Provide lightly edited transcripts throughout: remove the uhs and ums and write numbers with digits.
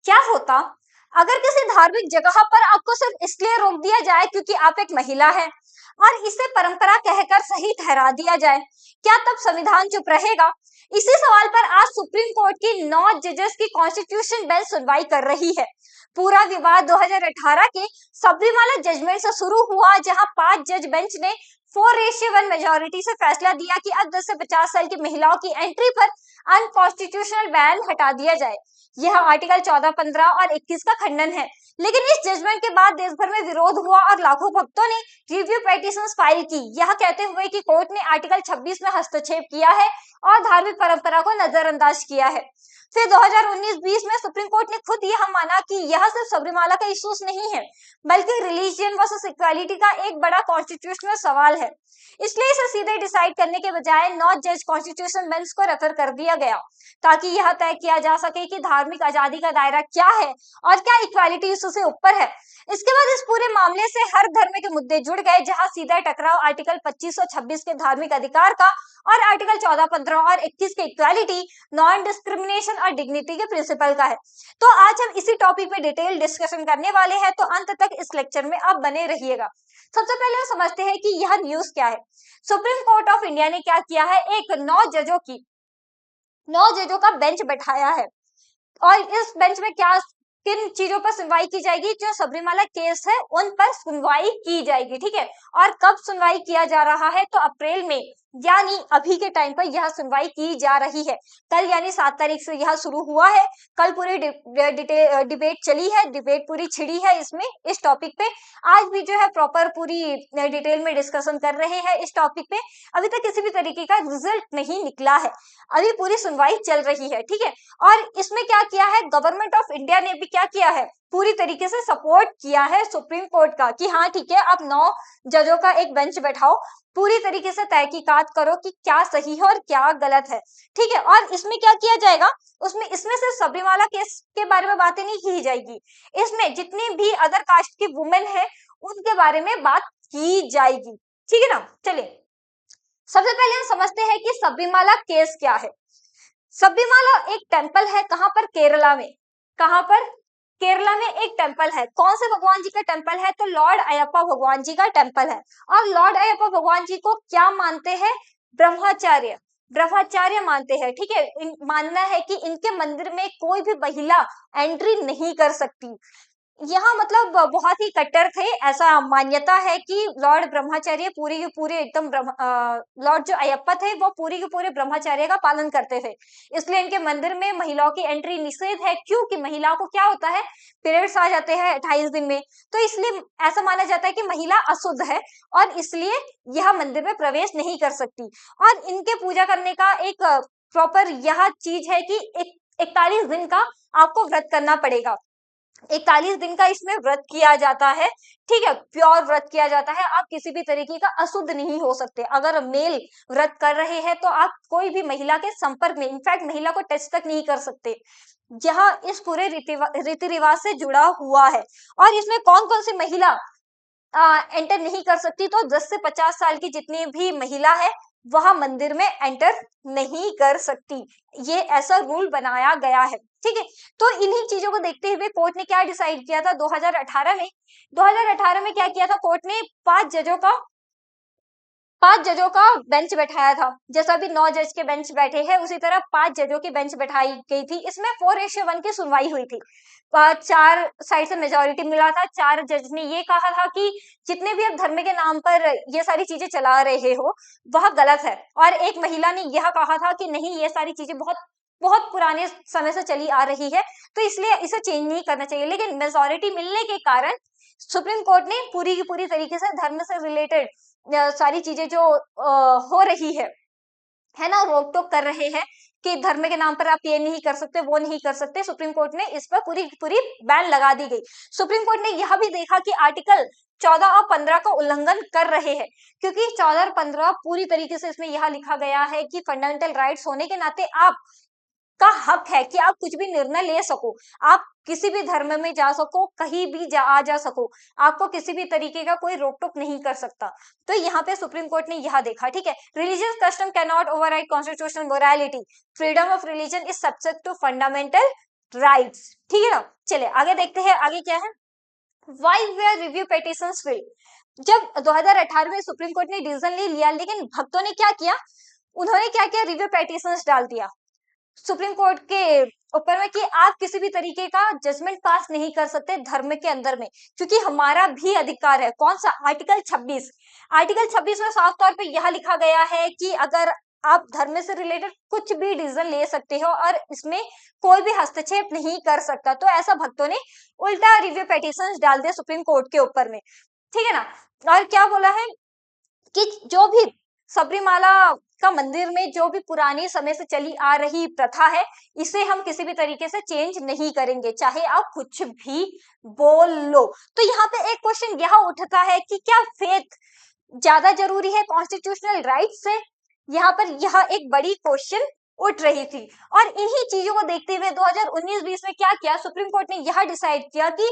क्या होता अगर किसी धार्मिक जगह पर आपको सिर्फ इसलिए रोक दिया जाए क्योंकि आप एक महिला है और इसे परंपरा कहकर सही ठहरा दिया जाए? क्या तब संविधान चुप रहेगा? इसी सवाल पर आज सुप्रीम कोर्ट की 9 जजेस की कॉन्स्टिट्यूशन बेंच सुनवाई कर रही है। पूरा विवाद 2018 के सबरीमाला जजमेंट से शुरू हुआ, जहां 5 जज बेंच ने 4:1 मेजोरिटी से फैसला दिया कि अब 10 से 50 साल की महिलाओं की एंट्री पर अनकॉन्स्टिट्यूशनल बैन हटा दिया जाए। यह आर्टिकल 14, 15 और 21 का खंडन है। लेकिन इस जजमेंट के बाद देश भर में विरोध हुआ और लाखों भक्तों ने रिव्यू पेटिशंस फाइल की, यह कहते हुए कि कोर्ट ने आर्टिकल 26 में हस्तक्षेप किया है और धार्मिक परंपरा को नजरअंदाज किया है। फिर 2019-20 में सुप्रीम कोर्ट ने खुद यह माना कि यह सिर्फ सबरीमाला का इश्यूज नहीं है, बल्कि रिलीजियन वर्सेस इक्वालिटी का एक बड़ा कॉन्स्टिट्यूशनल सवाल है। इसलिए इसे सीधे डिसाइड करने के बजाय 9 जज कॉन्स्टिट्यूशन बेंच को रेफर कर दिया गया, ताकि यह तय किया जा सके कि धार्मिक आजादी का दायरा क्या है और क्या इक्वालिटी उससे ऊपर है। इसके बाद इस पूरे मामले से हर धर्म के मुद्दे जुड़ गए, जहां सीधा टकराव आर्टिकल 25 और 26 के धार्मिक अधिकार का और आर्टिकल 14, 15 और 21 के इक्वालिटी, नॉन डिस्क्रिमिनेशन और डिग्निटी के प्रिंसिपल का है। तो आज हम इसी टॉपिक पे डिटेल डिस्कशन करने वाले हैं, तो अंत तक इस लेक्चर में आप बने रहिएगा। सबसे पहले हम समझते हैं कि यह न्यूज क्या है। सुप्रीम कोर्ट ऑफ इंडिया ने क्या किया है, एक 9 जजों का बेंच बैठाया है और इस बेंच में क्या किन चीजों पर सुनवाई की जाएगी? जो सबरीमाला केस है उन पर सुनवाई की जाएगी, ठीक है। और कब सुनवाई किया जा रहा है? तो अप्रैल में, यानी अभी के टाइम पर यह सुनवाई की जा रही है। कल यानी 7 तारीख से यह शुरू हुआ है। कल पूरी डिबेट चली है, डिबेट पूरी छिड़ी है इसमें, इस टॉपिक पे। आज भी जो है प्रॉपर पूरी डिटेल में डिस्कशन कर रहे हैं इस टॉपिक पे। अभी तक किसी भी तरीके का रिजल्ट नहीं निकला है, अभी पूरी सुनवाई चल रही है, ठीक है। और इसमें क्या किया है, गवर्नमेंट ऑफ इंडिया ने भी क्या किया है, पूरी तरीके से सपोर्ट किया है सुप्रीम कोर्ट का कि हाँ ठीक है, आप 9 जजों का एक बेंच बैठाओ, पूरी तरीके से तहकीकात करो कि क्या सही है और क्या गलत है, ठीक है। और इसमें क्या किया जाएगा, इसमें सिर्फ सबरीमाला केस के बारे में बातें नहीं की जाएगी, इसमें जितनी भी अदर कास्ट की वुमेन है उनके बारे में बात की जाएगी, ठीक है ना। चलिए सबसे पहले हम समझते हैं कि सबरीमाला केस क्या है। सबरीमाला एक टेंपल है, कहां पर? केरला में। कहां पर? केरला में एक टेंपल है। कौन से भगवान जी का टेंपल है? तो लॉर्ड अयप्पा भगवान जी का टेंपल है। और लॉर्ड अयप्पा भगवान जी को क्या मानते हैं? ब्रह्मचार्य, ब्रह्मचार्य मानते हैं, ठीक है। मानना है कि इनके मंदिर में कोई भी महिला एंट्री नहीं कर सकती। यहाँ मतलब बहुत ही कट्टर थे, ऐसा मान्यता है कि लॉर्ड ब्रह्मचार्य पूरी के पूरे एकदम लॉर्ड जो अयप्पा थे वो पूरी के पूरे ब्रह्मचार्य का पालन करते थे, इसलिए इनके मंदिर में महिलाओं की एंट्री निषेध है। क्योंकि महिलाओं को क्या होता है, पीरियड्स आ जाते हैं 28 दिन में, तो इसलिए ऐसा माना जाता है कि महिला अशुद्ध है और इसलिए यह मंदिर में प्रवेश नहीं कर सकती। और इनके पूजा करने का एक प्रॉपर यह चीज है कि 41 दिन का आपको व्रत करना पड़ेगा। 41 दिन का इसमें व्रत किया जाता है, ठीक है, प्योर व्रत किया जाता है। आप किसी भी तरीके का अशुद्ध नहीं हो सकते। अगर मेल व्रत कर रहे हैं तो आप कोई भी महिला के संपर्क में, इनफैक्ट महिला को टच तक नहीं कर सकते। यह इस पूरे रीति रिवाज से जुड़ा हुआ है। और इसमें कौन कौन सी महिला एंटर नहीं कर सकती? तो 10 से 50 साल की जितनी भी महिला है वह मंदिर में एंटर नहीं कर सकती। ये ऐसा रूल बनाया गया है, ठीक है। तो इन्हीं चीजों को देखते हुए कोर्ट ने क्या डिसाइड किया था 2018 में? 2018 में क्या किया था कोर्ट ने? 5 जजों का बेंच बैठाया था। जैसा भी 9 जज के बेंच बैठे हैं उसी तरह 5 जजों की बेंच बैठाई गई थी। इसमें 4:1 की सुनवाई हुई थी। 4 साइड से मेजोरिटी मिला था। 4 जज ने ये कहा था कि जितने भी आप धर्म के नाम पर ये सारी चीजें चला रहे हो वह गलत है। और एक महिला ने यह कहा था कि नहीं, ये सारी चीजें बहुत बहुत पुराने समय से चली आ रही है, तो इसलिए इसे चेंज नहीं करना चाहिए। लेकिन मेजोरिटी मिलने के कारण सुप्रीम कोर्ट ने पूरी की पूरी तरीके से धर्म से रिलेटेड सारी चीजें जो हो रही है ना, रोक टोक कर रहे हैं कि धर्म के नाम पर आप ये नहीं कर सकते, वो नहीं कर सकते। सुप्रीम कोर्ट ने इस पर पूरी पूरी बैन लगा दी गई। सुप्रीम कोर्ट ने यह भी देखा कि आर्टिकल 14 और 15 का उल्लंघन कर रहे हैं, क्योंकि 14 और 15 पूरी तरीके से इसमें यह लिखा गया है कि फंडामेंटल राइट्स होने के नाते आप का हक है कि आप कुछ भी निर्णय ले सको, आप किसी भी धर्म में जा सको, कहीं भी आ जा सको, आपको किसी भी तरीके का कोई रोक टोक नहीं कर सकता। तो यहाँ पे सुप्रीम कोर्ट ने यह देखा, ठीक है। Religious custom can not override constitutional morality, freedom of religion is subject to fundamental rights, ठीक है ना। चलिए आगे देखते हैं, आगे क्या है। Why were review petitions filed? जब 2018 में सुप्रीम कोर्ट ने डिसीजन ले लिया, लेकिन भक्तों ने क्या किया, उन्होंने क्या किया, रिव्यू पेटिशंस डाल दिया सुप्रीम कोर्ट के ऊपर में कि आप किसी भी तरीके का जजमेंट पास नहीं कर सकते धर्म के अंदर में, क्योंकि हमारा भी अधिकार है। कौन सा, आर्टिकल 26। आर्टिकल 26 में साफ तौर पे यह लिखा गया है कि अगर आप धर्म से रिलेटेड कुछ भी डिसीजन ले सकते हो और इसमें कोई भी हस्तक्षेप नहीं कर सकता। तो ऐसा भक्तों ने उल्टा रिव्यू पेटिशंस डाल दिया सुप्रीम कोर्ट के ऊपर में, ठीक है ना। और क्या बोला है कि जो भी सबरीमाला का मंदिर में जो भी पुरानी समय से चली आ रही प्रथा है, इसे हम किसी भी तरीके से चेंज नहीं करेंगे, चाहे आप कुछ भी बोल लो। तो यहाँ पे एक क्वेश्चन यह उठता है कि क्या फेथ ज्यादा जरूरी है कॉन्स्टिट्यूशनल राइट से? यहाँ पर यह एक बड़ी क्वेश्चन उठ रही थी। और इन्हीं चीजों को देखते हुए 2019-20 में क्या किया, सुप्रीम कोर्ट ने यह डिसाइड किया कि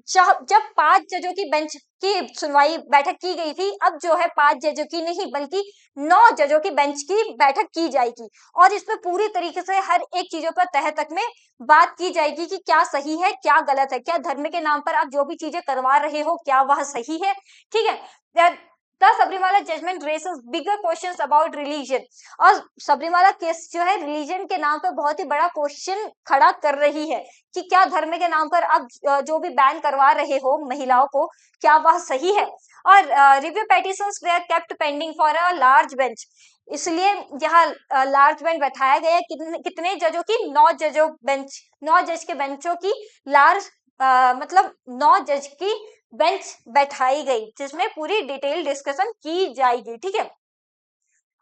जब 5 जजों की बेंच की सुनवाई बैठक की गई थी, अब जो है 5 जजों की नहीं बल्कि 9 जजों की बेंच की बैठक की जाएगी और इसमें पूरी तरीके से हर एक चीजों पर तह तक में बात की जाएगी कि क्या सही है क्या गलत है, क्या धर्म के नाम पर आप जो भी चीजें करवा रहे हो क्या वह सही है, ठीक है। The Sabarimala judgement raises bigger questions about religion. और सबरीमाला केस जो है रिलीजन के नाम पर बहुत ही बड़ा क्वेश्चन खड़ा कर रही है कि क्या धर्म के नाम पर आप जो भी बैन करवा रहे हो महिलाओं को, क्या वह सही है। और review petitions were kept pending for a large bench, इसलिए यहाँ लार्ज बेंच बैठाया गया। कितने जजों की, 9 जजों बेंच, 9 जज के बेंचों की लार्ज मतलब 9 जज की बेंच बैठाई गई जिसमें पूरी डिटेल डिस्कशन की जाएगी, ठीक है।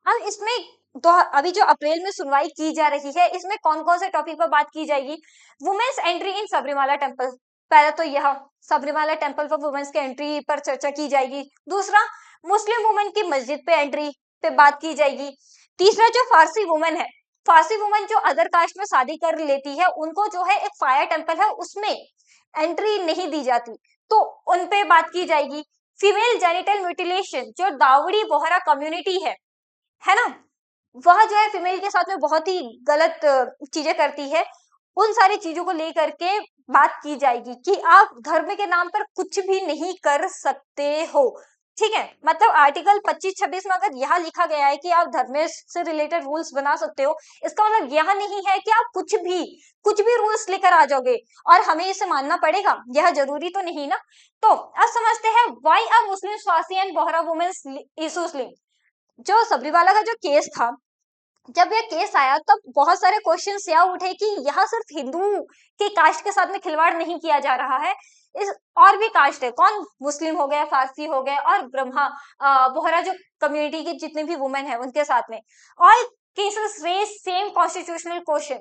अब इसमें तो अभी जो अप्रैल में सुनवाई की जा रही है, इसमें कौन कौन से टॉपिक पर बात की जाएगी। Women's entry in Sabarimala temple, पहले तो यह सबरीमाला टेम्पल पर वुमेन्स की एंट्री पर चर्चा की जाएगी। दूसरा, मुस्लिम वुमेन की मस्जिद पे एंट्री पे बात की जाएगी। तीसरा, जो फारसी वुमेन है, फारसी वुमेन जो अदर कास्ट में शादी कर लेती है, उनको जो है एक फायर टेम्पल है उसमें एंट्री नहीं दी जाती, तो उन पे बात की जाएगी। फीमेल जेनिटल म्यूटिलेशन, जो दावड़ी बोहरा कम्युनिटी है ना, वह जो है फीमेल के साथ में बहुत ही गलत चीजें करती है, उन सारी चीजों को लेकर के बात की जाएगी कि आप धर्म के नाम पर कुछ भी नहीं कर सकते हो, ठीक है। मतलब आर्टिकल 25-26 में अगर यह लिखा गया है कि आप धर्म से रिलेटेड रूल्स बना सकते हो, इसका मतलब यह नहीं है कि आप कुछ भी रूल्स लेकर आ जाओगे और हमें इसे मानना पड़ेगा, यह जरूरी तो नहीं ना। तो अब समझते हैं व्हाई अ मुस्लिम स्वासी and Bohra women's issues link. जो सबरीवाला का जो केस था, जब यह केस आया तब बहुत सारे क्वेश्चंस यह उठे कि यह सिर्फ हिंदू के कास्ट के साथ में खिलवाड़ नहीं किया जा रहा है, इस और भी कास्ट है, कौन, मुस्लिम हो गए, फारसी हो गए और ब्रह्मा बोहरा जो कम्युनिटी के जितने भी वुमेन है उनके साथ में। All cases raise same constitutional question,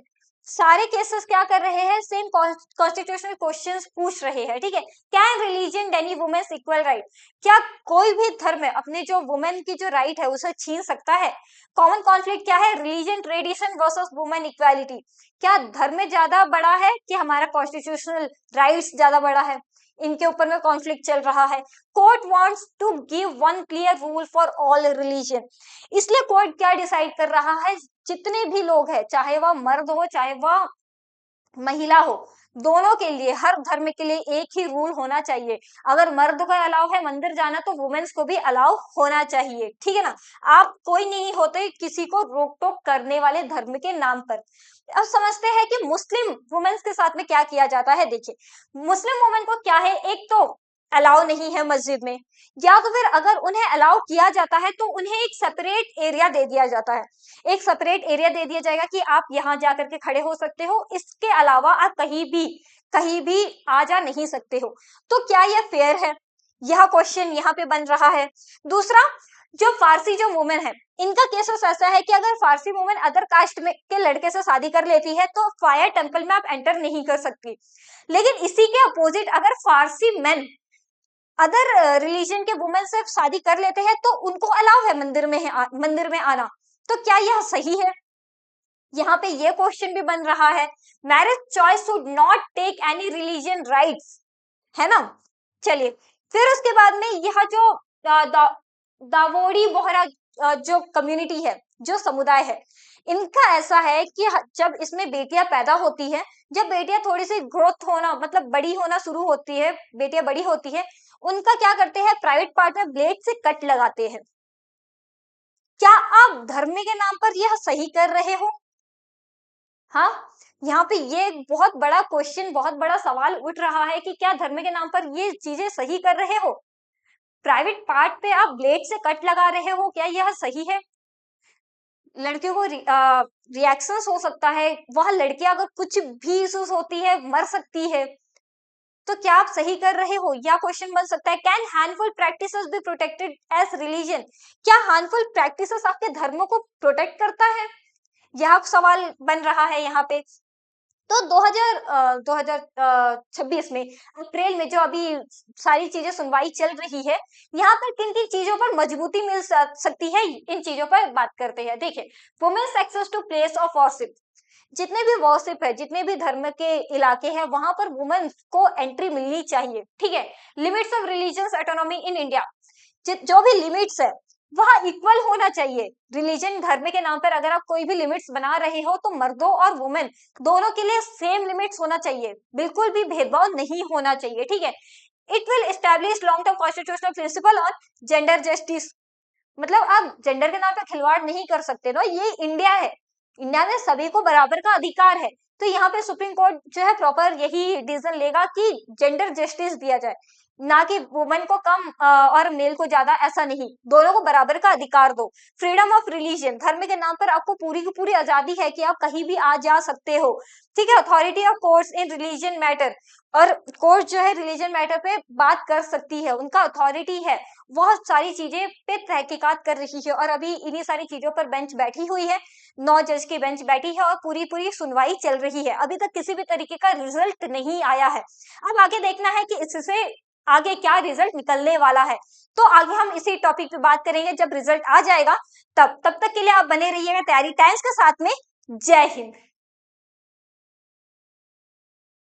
सारे केसेस क्या कर रहे हैं, सेम कॉन्स्टिट्यूशनल क्वेश्चंस पूछ रहे हैं, ठीक है। Can religion deny women's equal right, क्या कोई भी धर्म अपने जो वुमेन की जो राइट है उसे छीन सकता है। कॉमन कॉन्फ्लिक्ट क्या है, religion tradition versus women equality, क्या धर्म ज्यादा बड़ा है कि हमारा कॉन्स्टिट्यूशनल राइट्स ज्यादा बड़ा है, इनके ऊपर में कॉन्फ्लिक्ट चल रहा है। Court wants to give one clear rule for all religion, इसलिए कोर्ट क्या डिसाइड कर रहा है, जितने भी लोग हैं, चाहे वह मर्द हो चाहे वह महिला हो, दोनों के लिए, हर धर्म के लिए एक ही रूल होना चाहिए। अगर मर्द को अलाउ है मंदिर जाना तो वुमेन्स को भी अलाउ होना चाहिए, ठीक है ना। आप कोई नहीं होते किसी को रोक टोक करने वाले धर्म के नाम पर। अब समझते हैं कि मुस्लिम वुमेन्स के साथ में क्या किया जाता है। देखिए, मुस्लिम वुमेन को क्या है, एक तो अलाउ नहीं है मस्जिद में, या तो फिर अगर उन्हें अलाउ किया जाता है तो उन्हें एक सेपरेट एरिया दे दिया जाता है, एक सेपरेट एरिया दे दिया जाएगा कि आप यहाँ जा करके खड़े हो सकते हो, इसके अलावा आप कहीं भी आ जा नहीं सकते हो। तो क्या यह फेयर है, यह क्वेश्चन यहाँ पे बन रहा है। दूसरा, जो फारसी जो वुमेन है, इनका केस ऐसा है कि अगर फारसी वुमेन अदर कास्ट में के लड़के से शादी कर लेती है तो फायर टेम्पल में आप एंटर नहीं कर सकती। लेकिन इसी के अपोजिट अगर फारसी मेन अदर रिलीजन के वुमेन से शादी कर लेते हैं तो उनको अलाउ है मंदिर में आना। तो क्या यह सही है, यहाँ पे ये क्वेश्चन भी बन रहा है। Marriage choice should not take any religion rights, है ना। चलिए, फिर उसके बाद में यह जो दावोड़ी बोहरा जो कम्युनिटी है, जो समुदाय है, इनका ऐसा है कि जब इसमें बेटियां पैदा होती है, जब बेटियां थोड़ी सी ग्रोथ होना मतलब बड़ी होना शुरू होती है, बेटियां बड़ी होती है, उनका क्या करते हैं, प्राइवेट पार्ट में ब्लेड से कट लगाते हैं। क्या आप धर्म के नाम पर यह सही कर रहे हो? हाँ, यहाँ पे ये बहुत बड़ा क्वेश्चन, बहुत बड़ा सवाल उठ रहा है कि क्या धर्म के नाम पर ये चीजें सही कर रहे हो? प्राइवेट पार्ट पे आप ब्लेड से कट लगा रहे हो, क्या यह सही है? लड़कियों को रिएक्शंस हो सकता है, वह लड़कियां अगर कुछ भी इश्यूज होती है, मर सकती है, तो क्या आप सही कर रहे हो? या क्वेश्चन बन सकता है, can harmful practices be protected as religion? क्या हार्मफुल प्रैक्टिसेस आपके धर्म को प्रोटेक्ट करता है? यह सवाल बन रहा है यहाँ पे। तो 2026 में अप्रैल में जो अभी सारी चीजें सुनवाई चल रही है, यहाँ पर किन किन चीजों पर मजबूती मिल सकती है, इन चीजों पर बात करते हैं। देखिए, women's access to place of worship, जितने भी वर्शिप है, जितने भी धर्म के इलाके हैं, वहां पर वुमेन को एंट्री मिलनी चाहिए, ठीक है। Limits of religious autonomy in India, जो भी लिमिट्स है वह इक्वल होना चाहिए। रिलीजन धर्म के नाम पर अगर आप कोई भी लिमिट्स बना रहे हो तो मर्दों और वुमेन दोनों के लिए सेम लिमिट्स होना चाहिए, बिल्कुल भी भेदभाव नहीं होना चाहिए, ठीक है। It will establish long term constitutional principal on gender justice, मतलब आप जेंडर के नाम पर खिलवाड़ नहीं कर सकते ना, ये इंडिया है, इंडिया में सभी को बराबर का अधिकार है। तो यहाँ पे सुप्रीम कोर्ट जो है प्रॉपर यही डिसीजन लेगा कि जेंडर जस्टिस दिया जाए, ना कि वुमेन को कम और मेल को ज्यादा, ऐसा नहीं, दोनों को बराबर का अधिकार दो। फ्रीडम ऑफ रिलीजन, धर्म के नाम पर आपको पूरी की पूरी आजादी है कि आप कहीं भी आ जा सकते हो, ठीक है। Authority of courts in religion matter, और कोर्ट जो है रिलीजन मैटर पे बात कर सकती है, उनका अथॉरिटी है, बहुत सारी चीजें पे तहकीकात कर रही है। और अभी इन्हीं सारी चीजों पर बेंच बैठी हुई है, 9 जज की बेंच बैठी है और पूरी पूरी सुनवाई चल रही है। अभी तक किसी भी तरीके का रिजल्ट नहीं आया है, अब आगे देखना है कि इससे आगे क्या रिजल्ट निकलने वाला है। तो आगे हम इसी टॉपिक पे बात करेंगे जब रिजल्ट आ जाएगा, तब तक के लिए आप बने रहिएगा तैयारी टाइम्स के साथ में। जय हिंद।